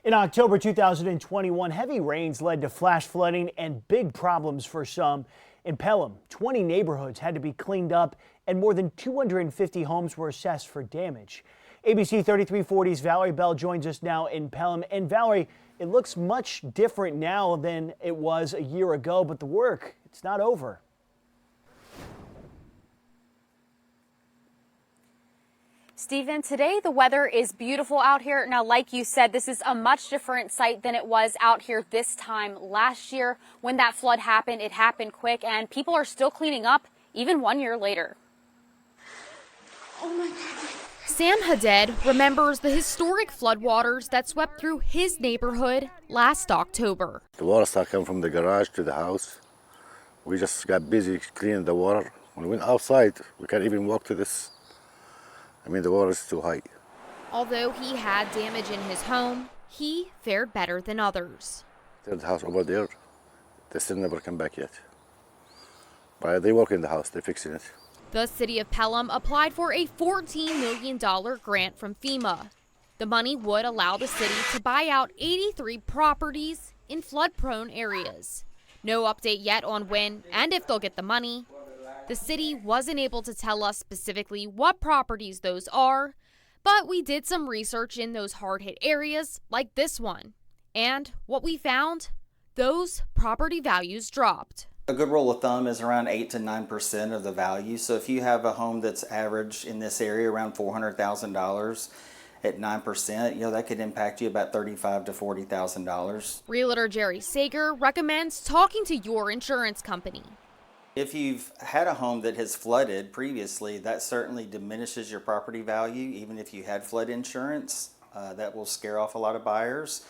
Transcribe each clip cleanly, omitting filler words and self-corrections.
In October 2021, heavy rains led to flash flooding and big problems for some. In Pelham, 20 neighborhoods had to be cleaned up and more than 250 homes were assessed for damage. ABC 3340's Valerie Bell joins us now in Pelham. And Valerie, it looks much different now than it was a year ago, but the work, it's not over. Stephen, today the weather is beautiful out here. Now, like you said, this is a much different sight than it was out here this time last year. When that flood happened, it happened quick, and people are still cleaning up even 1 year later. Oh my God. Sam Haddad remembers the historic floodwaters that swept through his neighborhood last October. The water started coming from the garage to the house. We just got busy cleaning the water. When we went outside, we can't even walk to this. The water is too high. Although he had damage in his home, he fared better than others. The house over there, they still never come back yet. But they work in the house, they're fixing it. The city of Pelham applied for a $14 million grant from FEMA. The money would allow the city to buy out 83 properties in flood-prone areas. No update yet on when and if they'll get the money. The city wasn't able to tell us specifically what properties those are, but we did some research in those hard-hit areas like this one. And what we found, those property values dropped. A good rule of thumb is around 8 to 9% of the value. So if you have a home that's average in this area around $400,000 at 9%, that could impact you about $35,000 to $40,000. Realtor Jerry Sager recommends talking to your insurance company. If you've had a home that has flooded previously, that certainly diminishes your property value. Even if you had flood insurance, that will scare off a lot of buyers.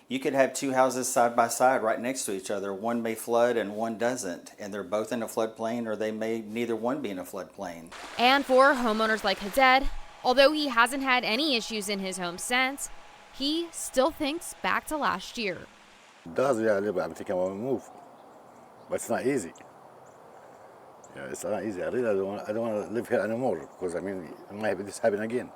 You could have two houses side by side right next to each other. One may flood and one doesn't, and they're both in a floodplain, or they may neither one be in a floodplain. And for homeowners like Haddad, although he hasn't had any issues in his home since, he still thinks back to last year. It does, yeah, a little bit. I'm thinking I want to move, but it's not easy. Yeah, it's not easy. I don't want to live here anymore because it might have this happen again.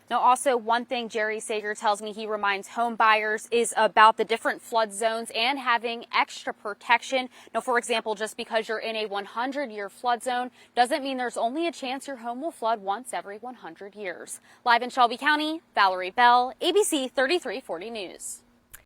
Now, also one thing Jerry Sager tells me he reminds home buyers is about the different flood zones and having extra protection. Now, for example, just because you're in a 100-year flood zone doesn't mean there's only a chance your home will flood once every 100 years. Live in Shelby County, Valerie Bell, ABC 3340 News.